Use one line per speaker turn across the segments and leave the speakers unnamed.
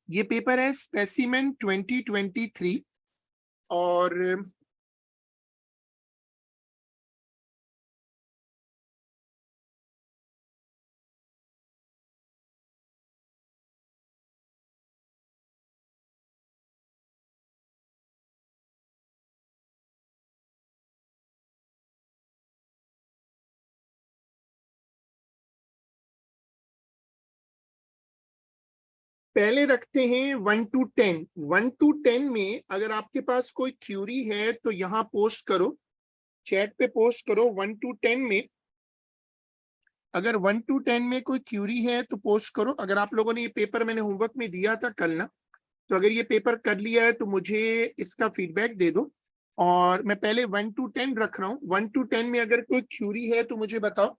ये पेपर है स्पेसिमेन 2023 और पहले रखते हैं 1 to 10। 1 to 10 में अगर आपके पास कोई क्यूरी है तो यहाँ पोस्ट करो, चैट पे पोस्ट करो। 1 to 10 में अगर 1 to 10 में कोई क्यूरी है तो पोस्ट करो। अगर आप लोगों ने ये पेपर मैंने होमवर्क में दिया था कल ना, तो अगर ये पेपर कर लिया है तो मुझे इसका फीडबैक दे दो। और मैं पहले 1 to 10 रख रहा हूँ। 1 to 10 में अगर कोई क्यूरी है तो मुझे बताओ।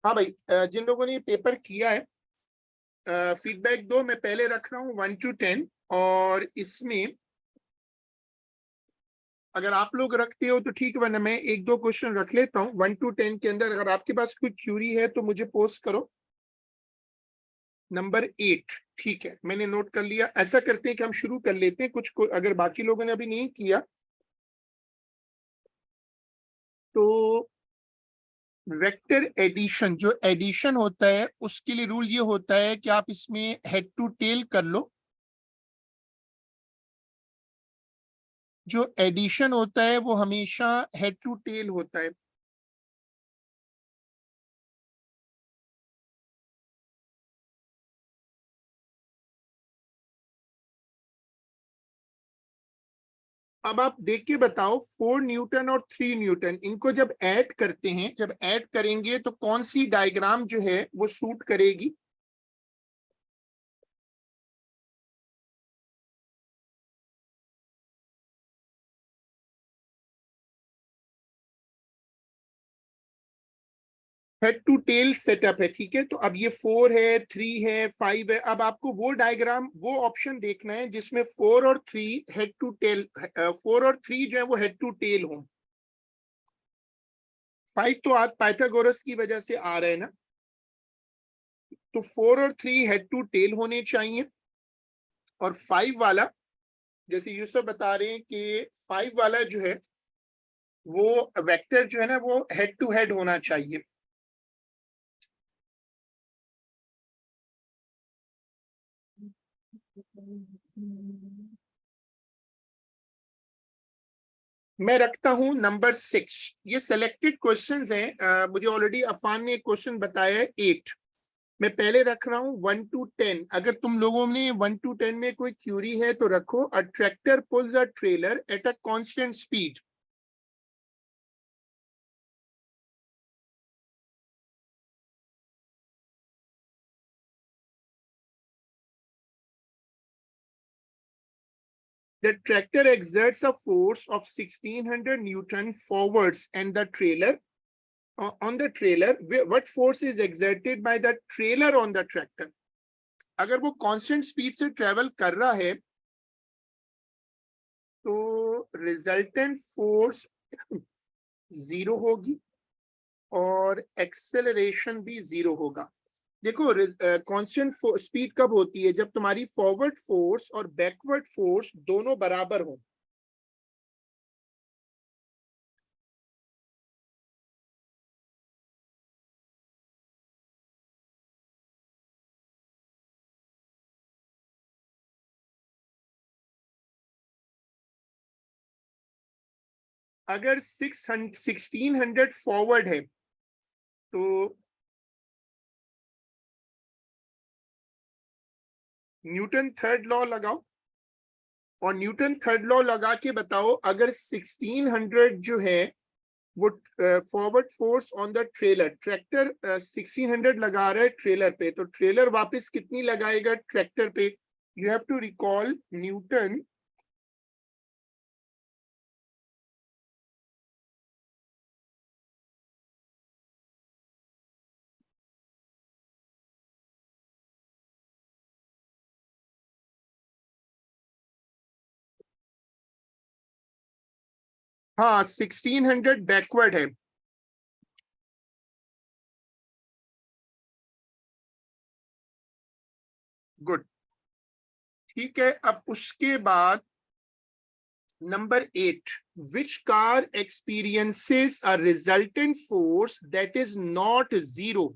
हाँ भाई, जिन लोगों ने ये पेपर किया है फीडबैक दो। मैं पहले रख रहा हूँ 1 to 10 और इसमें अगर आप लोग रखते हो तो ठीक है, वरना मैं एक दो क्वेश्चन रख लेता हूँ। 1 to 10 के अंदर अगर आपके पास कोई क्यूरी है तो मुझे पोस्ट करो। नंबर 8, ठीक है, मैंने नोट कर लिया। ऐसा करते हैं कि हम शुरू कर लेते हैं। अगर बाकी लोगों ने अभी नहीं किया तो वेक्टर एडिशन, जो एडिशन होता है उसके लिए रूल ये होता है कि आप इसमें हेड टू टेल कर लो। जो एडिशन होता है वो हमेशा हेड टू टेल होता है। अब आप देख के बताओ, 4 न्यूटन और 3 न्यूटन, इनको जब ऐड करते हैं, जब ऐड करेंगे तो कौन सी डायग्राम जो है वो सूट करेगी? हेड टू टेल सेटअप है, ठीक है। तो अब ये 4 है, 3 है, 5 है। अब आपको वो डायग्राम, वो ऑप्शन देखना है जिसमें 4 और 3 हेड टू टेल, 4 और 3 जो है वो हेड टू टेल हो। 5 तो आज पाइथागोरस की वजह से आ रहा है ना, तो 4 और 3 हेड टू टेल होने चाहिए। और 5 वाला, जैसे यूसुफ बता रहे हैं कि 5 वाला जो है वो वेक्टर जो है ना वो हेड टू हेड होना चाहिए। मैं रखता हूं नंबर 6। ये सिलेक्टेड क्वेश्चंस हैं। मुझे ऑलरेडी अफान ने एक क्वेश्चन बताया है 8। मैं पहले रख रहा हूं 1 to 10। अगर तुम लोगों ने 1 to 10 में कोई क्यूरी है तो रखो। A tractor pulls a trailer at a constant speed. The tractor exerts a force of 1600 Newton forwards and the trailer on the trailer. What force is exerted by the trailer on the tractor? अगर वो constant speed से travel कर रहा है तो resultant force 0 होगी और acceleration भी 0 होगा। देखो, कांस्टेंट स्पीड कब होती है? जब तुम्हारी फॉरवर्ड फोर्स और बैकवर्ड फोर्स दोनों बराबर हो। अगर 1600 फॉरवर्ड है तो न्यूटन थर्ड लॉ लगाओ और न्यूटन थर्ड लॉ लगा के बताओ अगर 1600 जो है वो forward force on the trailer, tractor 1600 लगा रहा है ट्रेलर पे, तो ट्रेलर वापस कितनी लगाएगा ट्रैक्टर पे? You have to recall Newton. हाँ 1600 बैकवर्ड है। गुड, ठीक है। अब उसके बाद number 8, which car experiences a resultant force that is not zero.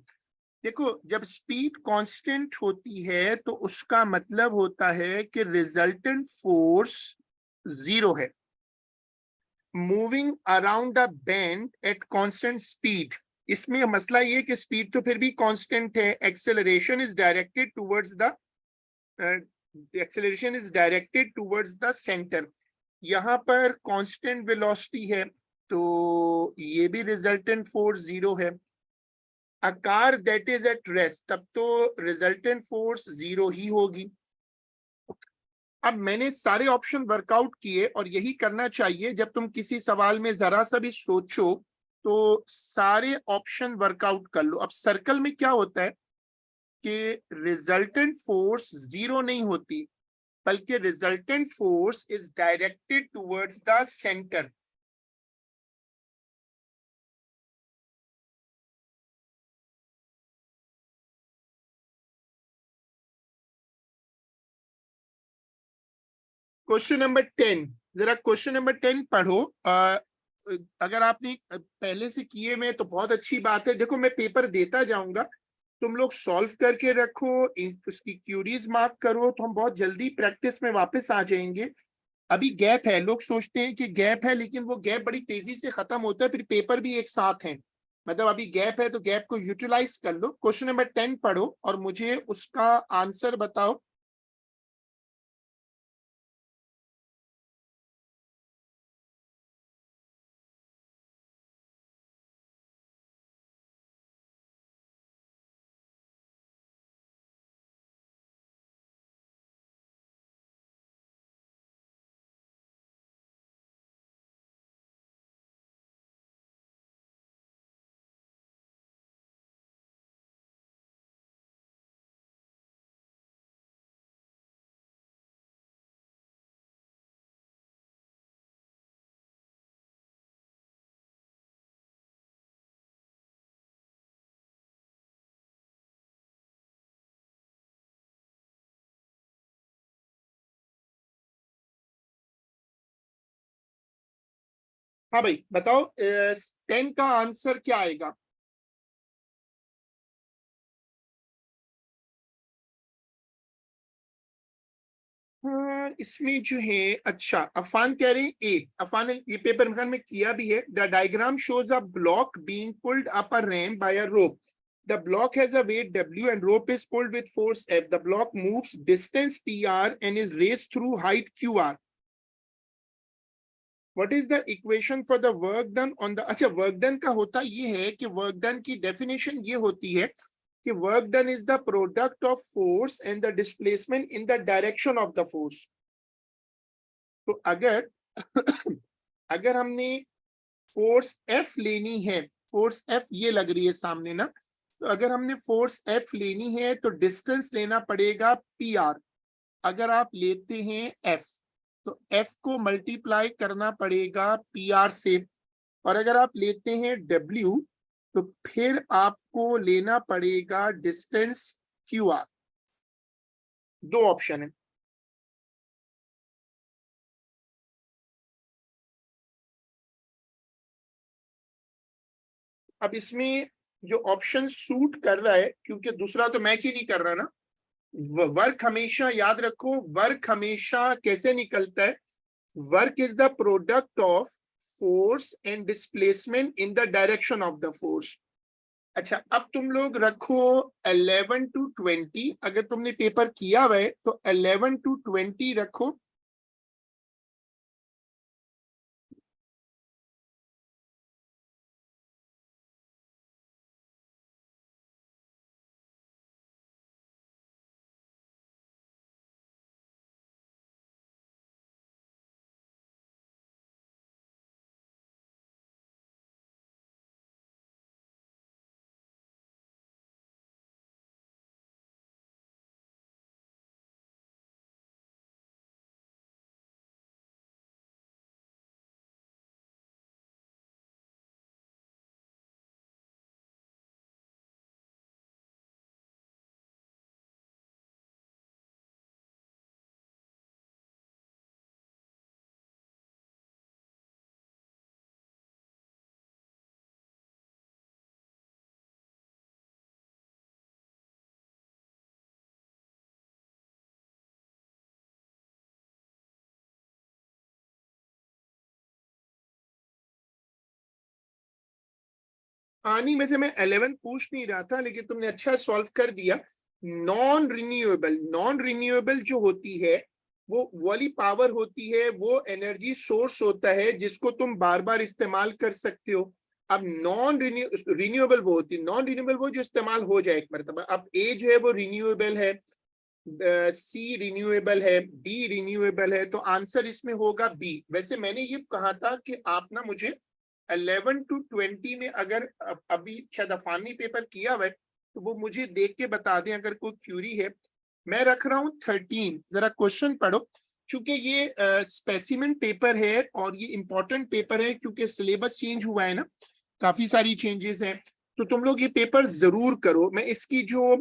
देखो, जब स्पीड कांस्टेंट होती है तो उसका मतलब होता है कि रिजल्टेंट फोर्स जीरो है। Moving around a bend at constant speed, इसमें मसला ये कि स्पीड तो फिर भी कांस्टेंट है। Acceleration is directed towards the centre. यहाँ पर कांस्टेंट वेलोसिटी है, तो ये भी रिजल्टेंट फोर्स जीरो है। A car that is at rest, तब तो रिजल्टेंट फोर्स जीरो ही होगी। अब मैंने सारे ऑप्शन वर्कआउट किए, और यही करना चाहिए जब तुम किसी सवाल में जरा सा भी सोचो तो सारे ऑप्शन वर्कआउट कर लो। अब सर्कल में क्या होता है कि रिजल्टेंट फोर्स जीरो नहीं होती, बल्कि resultant force is directed towards the centre. Question number 10, जरा क्वेश्चन नंबर 10 पढ़ो। अगर आपने पहले से किए में तो बहुत अच्छी बात है। देखो, मैं पेपर देता जाऊंगा, तुम लोग सॉल्व करके रखो, उसकी क्यूरीज मार्क करो, तो हम बहुत जल्दी प्रैक्टिस में वापस आ जाएंगे। अभी गैप है, लोग सोचते हैं कि गैप है, लेकिन वो गैप बड़ी तेजी से खत्म होता है, फिर पेपर भी एक साथ है। मतलब अभी गैप है तो गैप को यूटिलाइज कर लो। क्वेश्चन नंबर 10 पढ़ो और मुझे उसका आंसर बताओ। हाँ भाई बताओ, 10 का आंसर क्या आएगा। हाँ, इसमें जो है, अच्छा अफान कह रहे हैं ए। अफान ने ये पेपर इम्तिहान में किया भी है। The diagram shows a block being pulled up a ramp by a rope. The block has a weight W and rope is pulled with force F. The block moves distance PR and is raised through height QR. What is the equation for the work done on the, अच्छा work done का होता ये है कि work done की definition ये होती है कि work done is the product of force and the displacement in the direction of the force. तो अगर अगर हमने फोर्स एफ लेनी है, फोर्स एफ ये लग रही है सामने ना, तो अगर हमने फोर्स एफ लेनी है तो डिस्टेंस लेना पड़ेगा पी आर। अगर आप लेते हैं एफ, तो एफ को मल्टीप्लाई करना पड़ेगा पी आर से। और अगर आप लेते हैं डब्ल्यू, तो फिर आपको लेना पड़ेगा डिस्टेंस क्यू आर। दो ऑप्शन है। अब इसमें जो ऑप्शन सूट कर रहा है, क्योंकि दूसरा तो मैच ही नहीं कर रहा ना। वर्क हमेशा याद रखो, वर्क हमेशा कैसे निकलता है, work is the product of force and displacement in the direction of the force. अच्छा, अब तुम लोग रखो 11 to 20। अगर तुमने पेपर किया हुआ है तो 11 to 20 रखो। आनी में से मैं 11 पूछ नहीं रहा था, लेकिन तुमने अच्छा सॉल्व कर दिया। नॉन रिन्यूएबल जो होती है वो वाली पावर होती है, वो एनर्जी सोर्स होता है जिसको तुम बार बार इस्तेमाल कर सकते हो। अब नॉन रिन्यूएबल वो होती है, नॉन रिन्यूएबल वो जो इस्तेमाल हो जाए एक मरतबा। अब ए जो है वो रिन्यूएबल है, सी रिन्यूएबल है, डी रिन्यूएबल है, तो आंसर इसमें होगा बी। वैसे मैंने ये कहा था कि आप ना मुझे 11 to 20 में अगर अभी शायद अफानी पेपर किया हुआ है तो वो मुझे देख के बता दें अगर कोई क्यूरी है। मैं रख रहा हूँ 13, जरा क्वेश्चन पढ़ो। क्योंकि ये स्पेसिमेन पेपर है और ये इंपॉर्टेंट पेपर है, क्योंकि सिलेबस चेंज हुआ है ना, काफी सारी चेंजेस हैं। तो तुम लोग ये पेपर जरूर करो। मैं इसकी जो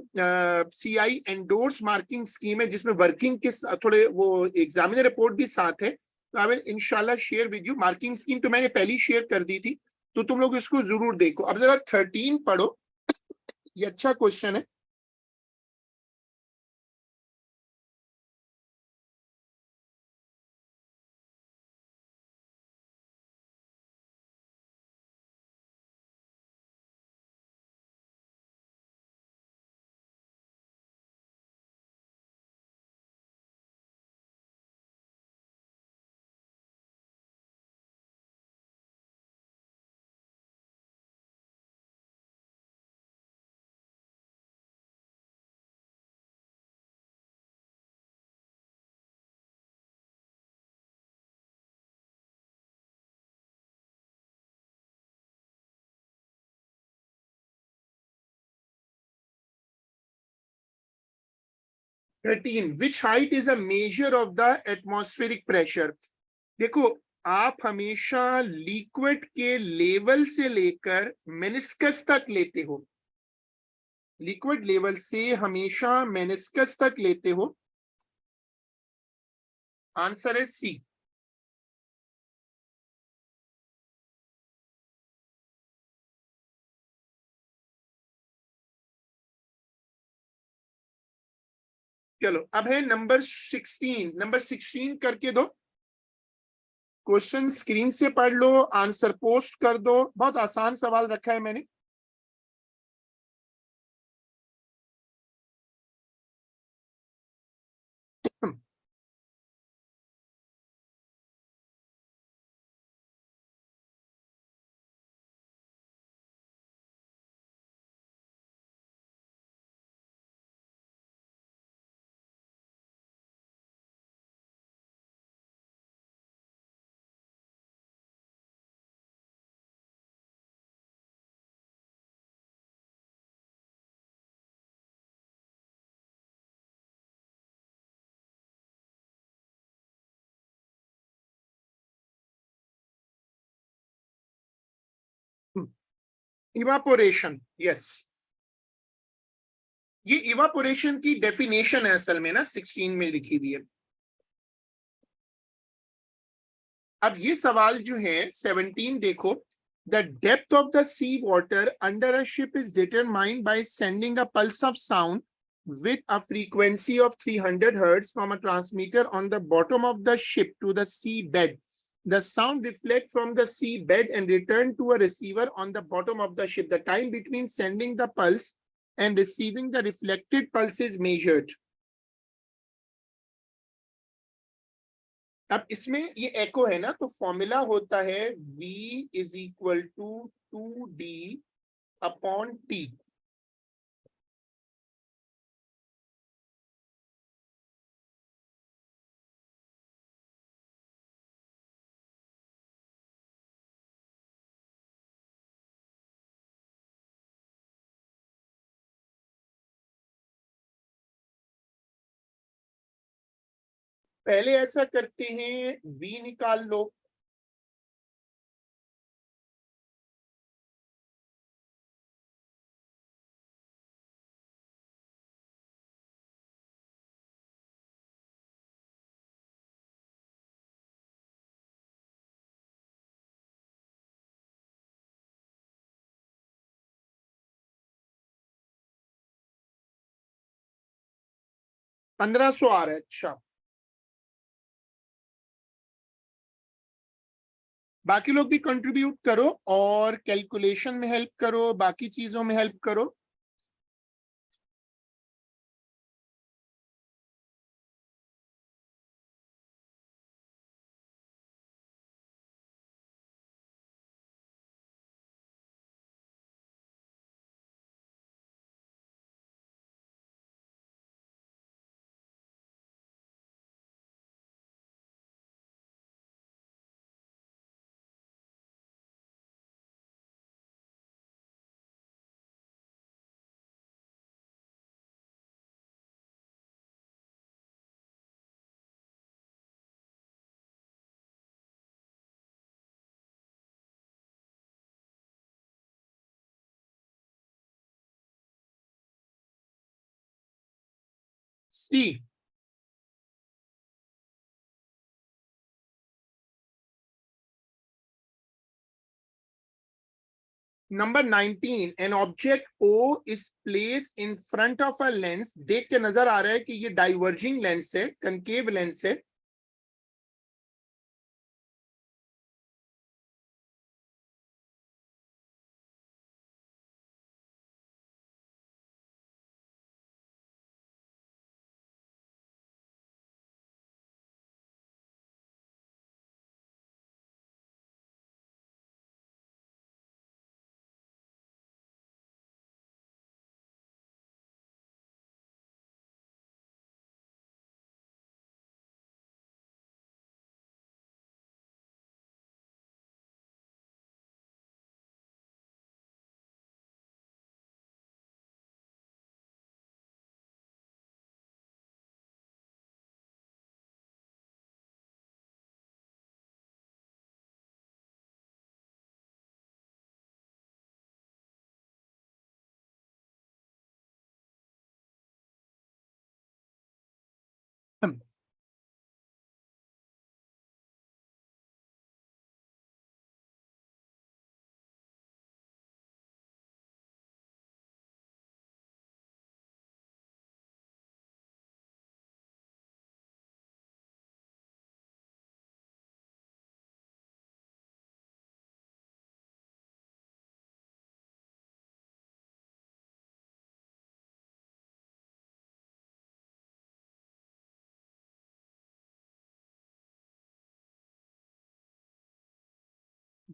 CI एंडोर्स मार्किंग स्कीम है जिसमें वर्किंग के थोड़े वो एग्जामिनर रिपोर्ट भी साथ है, तो आई विल इंशाल्लाह share with you. Marking scheme तो मैंने पहले शेयर कर दी थी, तो तुम लोग इसको जरूर देखो। अब जरा 13 पढ़ो, ये अच्छा क्वेश्चन है। Thirteen, which height is a measure of the atmospheric pressure. देखो, आप हमेशा लिक्विड के लेवल से लेकर मेनिस्कस तक लेते हो, लिक्विड लेवल से हमेशा मेनिस्कस तक लेते हो। आंसर है सी। चलो अब है नंबर 16, नंबर 16 करके दो। क्वेश्चन स्क्रीन से पढ़ लो, आंसर पोस्ट कर दो। बहुत आसान सवाल रखा है मैंने। Evaporation, yes. ये इवापोरेशन की डेफिनेशन है असल में ना, 16 में लिखी हुई है। अब ये सवाल जो है 17 देखो। The depth of the sea water under a ship is determined by sending a pulse of sound with a frequency of 300 hertz from a transmitter on the bottom of the ship to the sea bed. The sound reflects from the sea bed and return to a receiver on the bottom of the ship. The time between sending the pulse and receiving the reflected pulse is measured. अब इसमें ये एको है ना, तो formula होता है V is equal to 2D upon T। पहले ऐसा करते हैं, V निकाल लो। 1500 आ रहा है, अच्छा। बाकी लोग भी कंट्रीब्यूट करो और कैलकुलेशन में हेल्प करो, बाकी चीजों में हेल्प करो। C number 19, an object O is place in front of a lens. देख के नजर आ रहा है कि ये डाइवर्जिंग लेंस है, कनकेव लेंस है।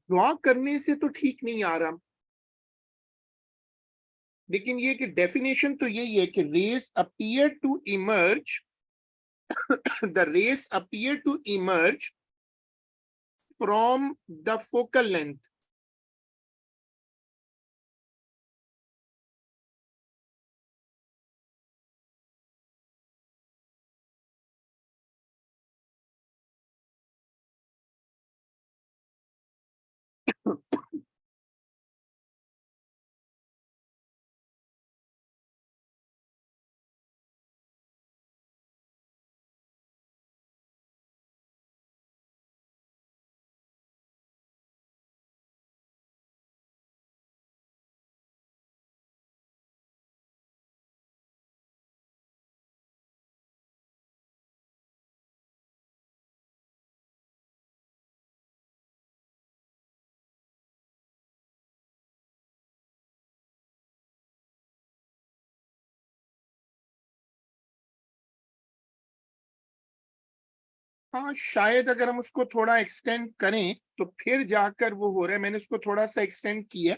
ड्रॉ करने से तो ठीक नहीं आ रहा, लेकिन ये कि डेफिनेशन तो यही है कि rays appear to emerge the rays appear to emerge from the focal length. हाँ, शायद अगर हम उसको थोड़ा एक्सटेंड करें तो फिर जाकर वो हो रहा है। मैंने उसको थोड़ा सा एक्सटेंड किया।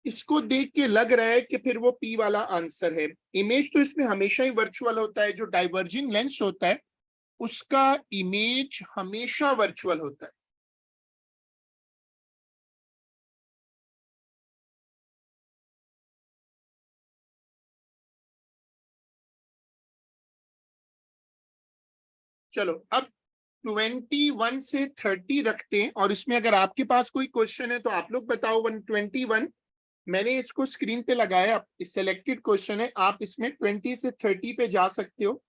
इसको देख के लग रहा है कि फिर वो पी वाला आंसर है। इमेज तो इसमें हमेशा ही वर्चुअल होता है। जो डाइवर्जिंग लेंस होता है उसका इमेज हमेशा वर्चुअल होता है। चलो अब 21 से 30 रखते हैं, और इसमें अगर आपके पास कोई क्वेश्चन है तो आप लोग बताओ। 121 मैंने इसको स्क्रीन पे लगाया, इस सिलेक्टेड क्वेश्चन है। आप इसमें 20 से 30 पे जा सकते हो।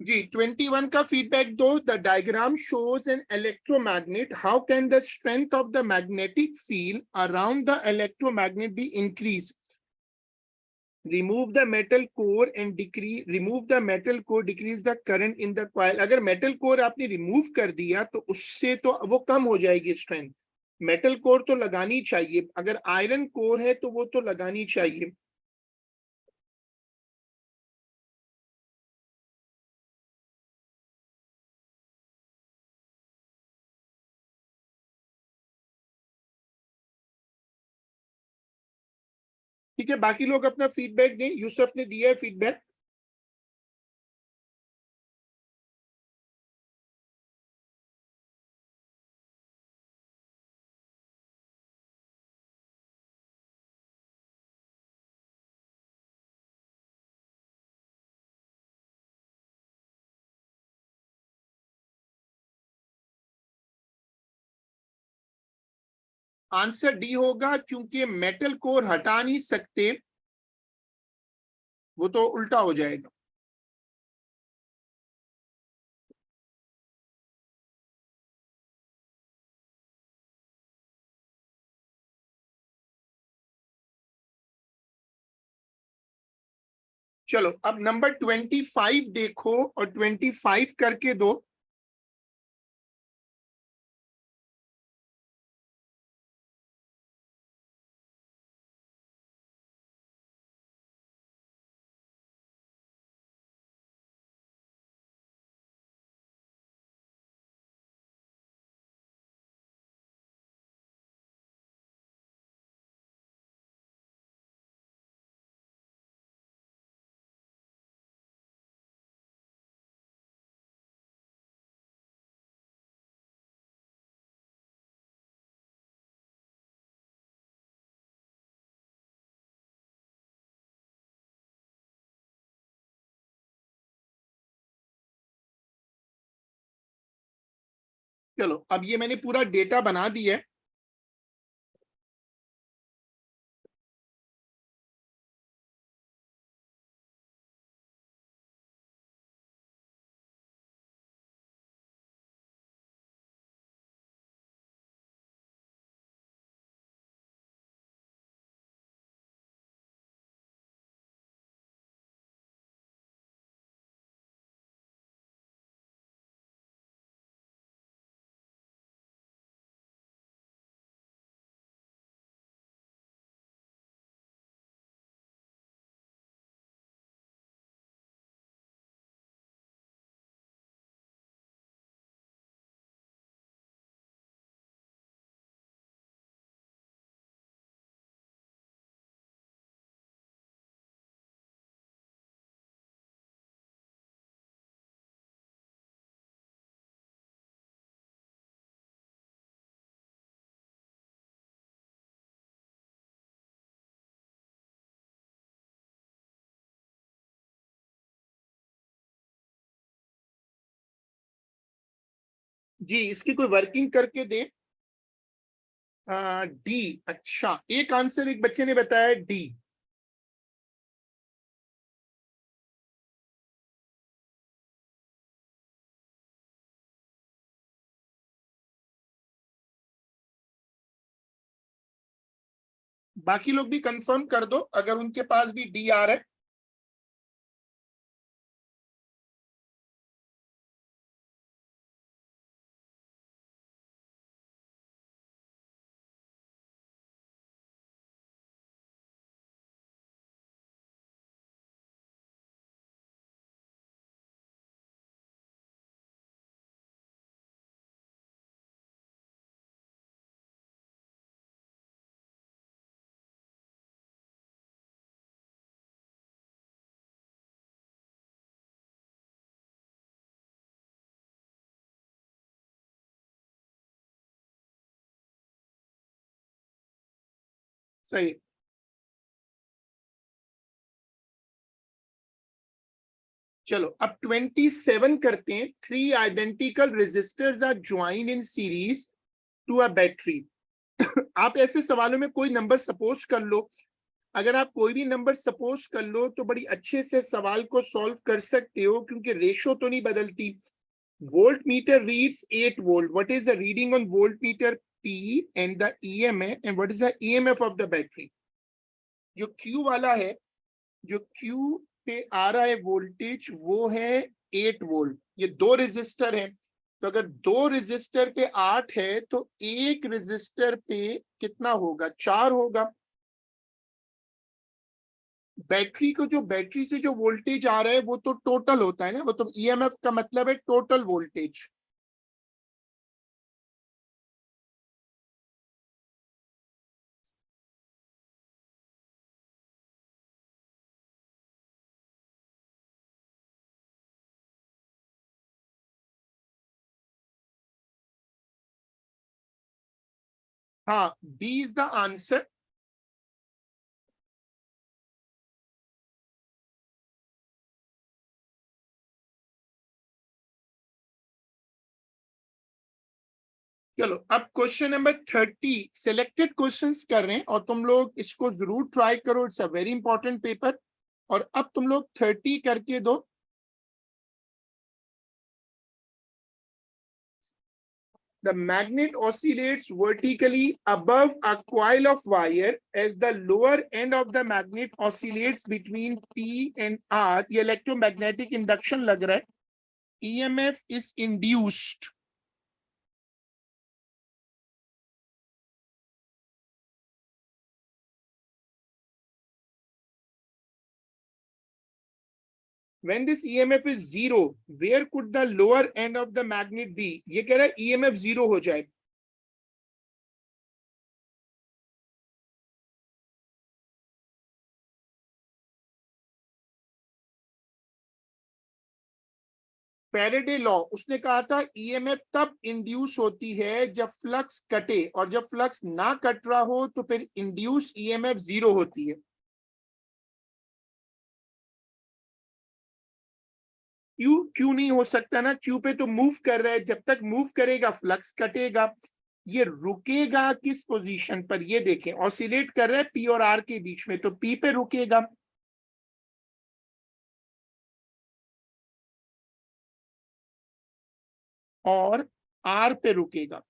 जी 21 का फीडबैक दो। The diagram shows N electromagnet, how can the strength of the magnetic field around the electromagnet be increase? remove the metal core and decrease the current in the coil। अगर मेटल कोर आपने remove कर दिया तो उससे तो वो कम हो जाएगी स्ट्रेंथ। मेटल कोर तो लगानी चाहिए, अगर आयरन कोर है तो वो तो लगानी चाहिए। ठीक है, बाकी लोग अपना फीडबैक दें। यूसुफ ने दिया है फीडबैक। आंसर डी होगा, क्योंकि मेटल कोर हटा नहीं सकते, वो तो उल्टा हो जाएगा। चलो अब नंबर 25 देखो और 25 करके दो। चलो अब ये मैंने पूरा डेटा बना दिया है। जी इसकी कोई वर्किंग करके दे। डी। अच्छा, एक आंसर एक बच्चे ने बताया डी। बाकी लोग भी कंफर्म कर दो अगर उनके पास भी डी आ रहा है। सही। चलो अब 27 करते हैं। 3 identical resistors are joined in series to a battery. आप ऐसे सवालों में कोई नंबर सपोज कर लो अगर आप कोई भी नंबर सपोज कर लो तो बड़ी अच्छे से सवाल को सॉल्व कर सकते हो, क्योंकि रेशो तो नहीं बदलती। Volt meter reads 8 volt, what is the reading on volt meter P and the EMF and what is the EMF of the battery. जो Q वाला है, जो Q पे आ रहा है वोल्टेज, वो है 8 वोल्ट। ये दो रेजिस्टर है, तो अगर दो रेजिस्टर पे 8 है तो एक रेजिस्टर पे कितना होगा, 4 होगा। बैटरी को, जो बैटरी से जो वोल्टेज आ रहा है वो तो टोटल होता है ना, वो तो EMF का मतलब है टोटल वोल्टेज। हाँ, बी इज द आंसर। चलो अब क्वेश्चन नंबर 30 सिलेक्टेड क्वेश्चंस कर रहे हैं, और तुम लोग इसको जरूर ट्राई करो, it's a very important paper. और अब तुम लोग 30 करके दो। The magnet oscillates vertically above a coil of wire as the lower end of the magnet oscillates between P and R. ये electromagnetic induction लग रहा है। EMF is induced. When this EMF is zero, where could the lower end of the magnet be? ये कह रहा है EMF zero हो जाए। फैराडे लॉ, उसने कहा था EMF तब इंड्यूस होती है जब फ्लक्स कटे, और जब फ्लक्स ना कट रहा हो तो फिर इंड्यूस EMF जीरो होती है। क्यू, क्यू नहीं हो सकता ना, क्यू पे तो मूव कर रहा है, जब तक मूव करेगा फ्लक्स कटेगा। ये रुकेगा किस पोजीशन पर, ये देखें, ऑसिलेट कर रहा है पी और आर के बीच में, तो पी पे रुकेगा। और आर पे रुकेगा।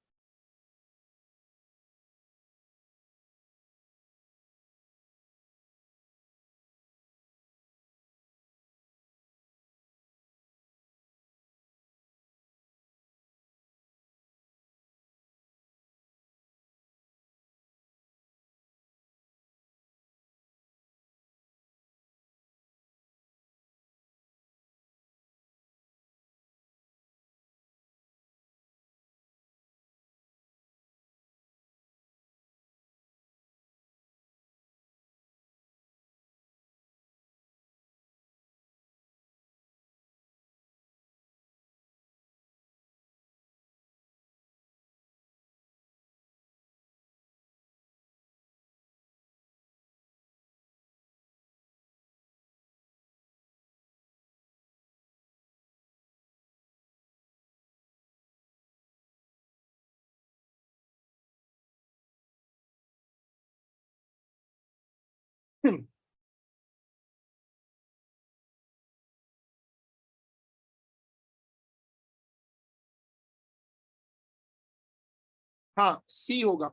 हाँ, सी होगा।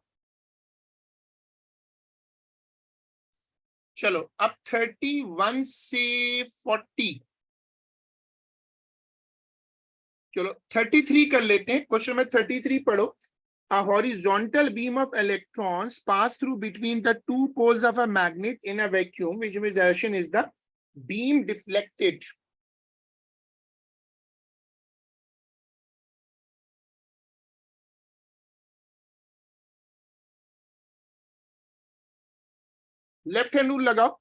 चलो अब 31 से 40। चलो 33 कर लेते हैं, क्वेश्चन में 33 पढ़ो। A horizontal beam of electrons pass through between the two poles of a magnet in a vacuum, which direction is the beam deflected? Left hand rule लगाओ।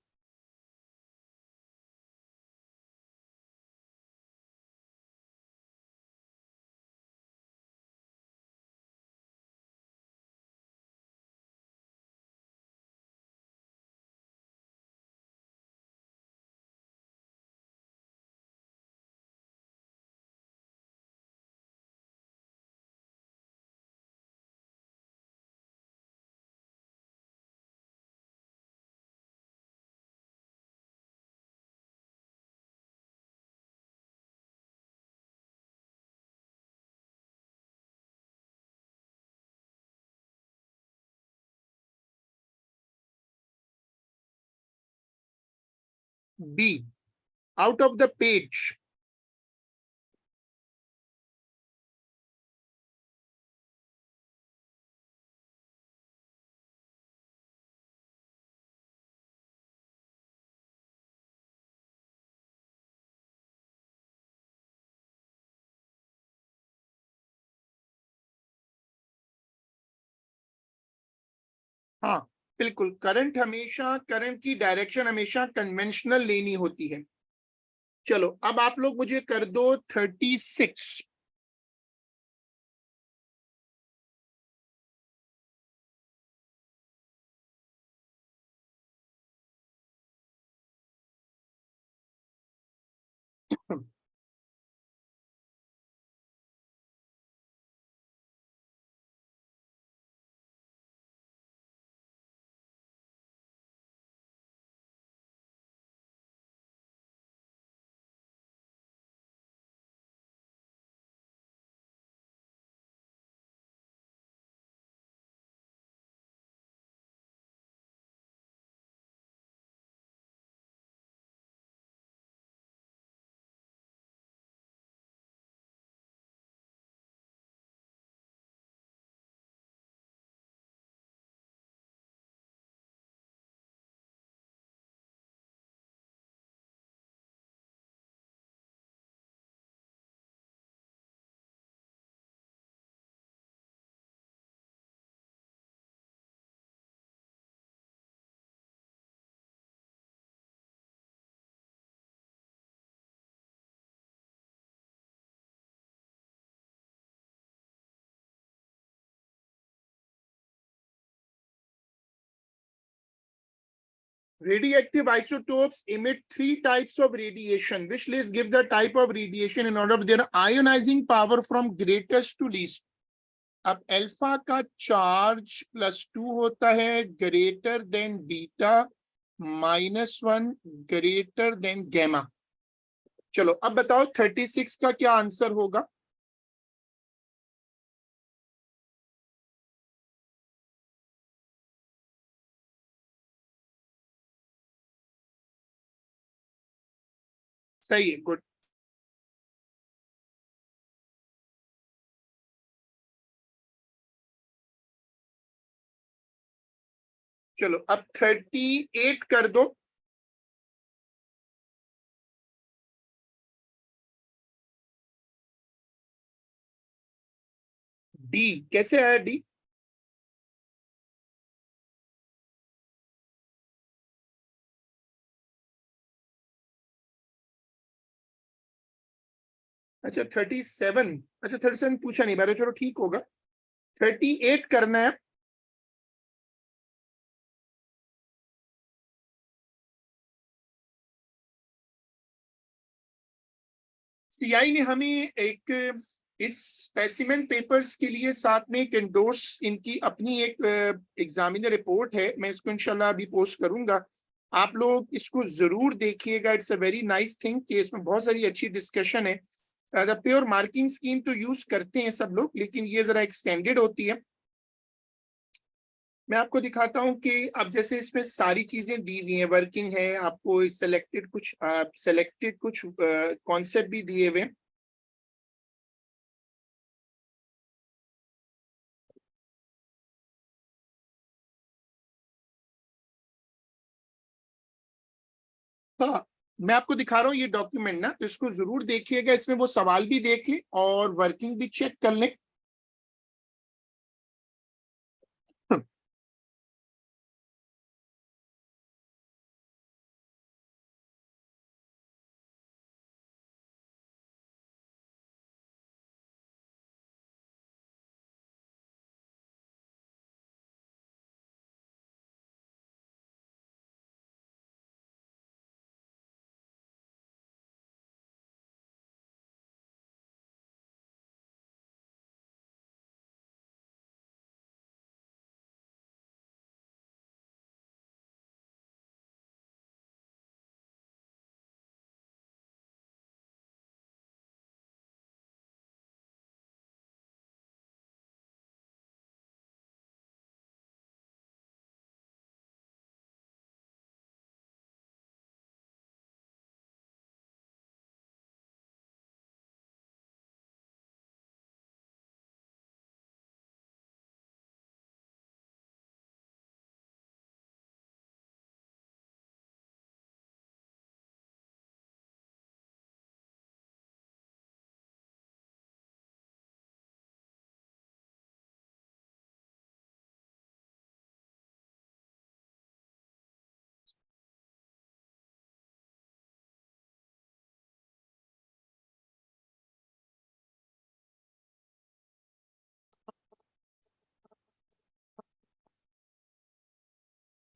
B, out of the page. हाँ बिल्कुल, current की direction हमेशा conventional लेनी होती है। चलो अब आप लोग मुझे कर दो 36। Radioactive isotopes emit three types of radiation. Which list gives the type of radiation in order of their ionizing power from greatest to least? अब अल्फा का चार्ज +2 होता है greater than beta, -1 greater than gamma. चलो अब बताओ 36 का क्या answer होगा? सही है, गुड। चलो अब 38 कर दो। डी कैसे आया डी? अच्छा 37, अच्छा 37 पूछा नहीं मैंने, चलो ठीक होगा। 38 करना है। सीआई ने हमें एक इस स्पेसिमेन पेपर्स के लिए साथ में एक इंडोर्स इनकी अपनी एक एग्जामिनर रिपोर्ट है, मैं इसको इंशाल्लाह अभी पोस्ट करूंगा। आप लोग इसको जरूर देखिएगा, it's a very nice thing कि इसमें बहुत सारी अच्छी डिस्कशन है। द प्योर मार्किंग स्कीम तो यूज करते हैं सब लोग, लेकिन ये जरा एक्सटेंडेड होती है। मैं आपको दिखाता हूं कि अब जैसे इसमें सारी चीजें दी हुई हैं, वर्किंग है, आपको सेलेक्टेड कुछ कॉन्सेप्ट भी दिए हुए हैं। हाँ मैं आपको दिखा रहा हूँ ये डॉक्यूमेंट ना, तो इसको जरूर देखिएगा, इसमें वो सवाल भी देख लें और वर्किंग भी चेक कर लें।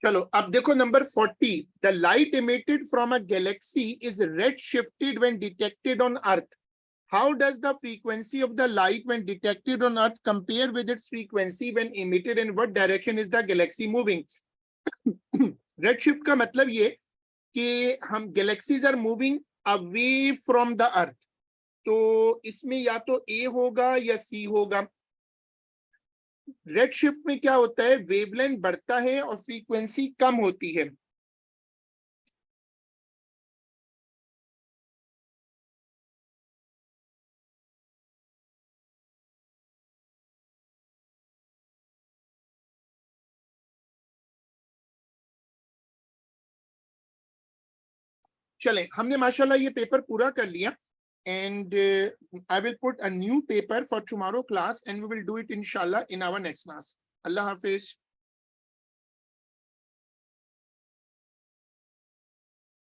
चलो अब देखो number 40, the light emitted from a Galaxy is red shifted when detected on earth. How does the frequency of the light when detected on Earth compare with its frequency when emitted? In what direction is the galaxy moving? Redshift का मतलब ये कि हम galaxies are moving away from the Earth. तो इसमें या तो A होगा या C होगा. रेड शिफ्ट में क्या होता है, वेवलेंथ बढ़ता है और फ्रीक्वेंसी कम होती है. चलें, हमने माशाल्लाह ये पेपर पूरा कर लिया. And I will put a new paper for tomorrow class and we will do it inshallah in our next class. Allah Hafiz.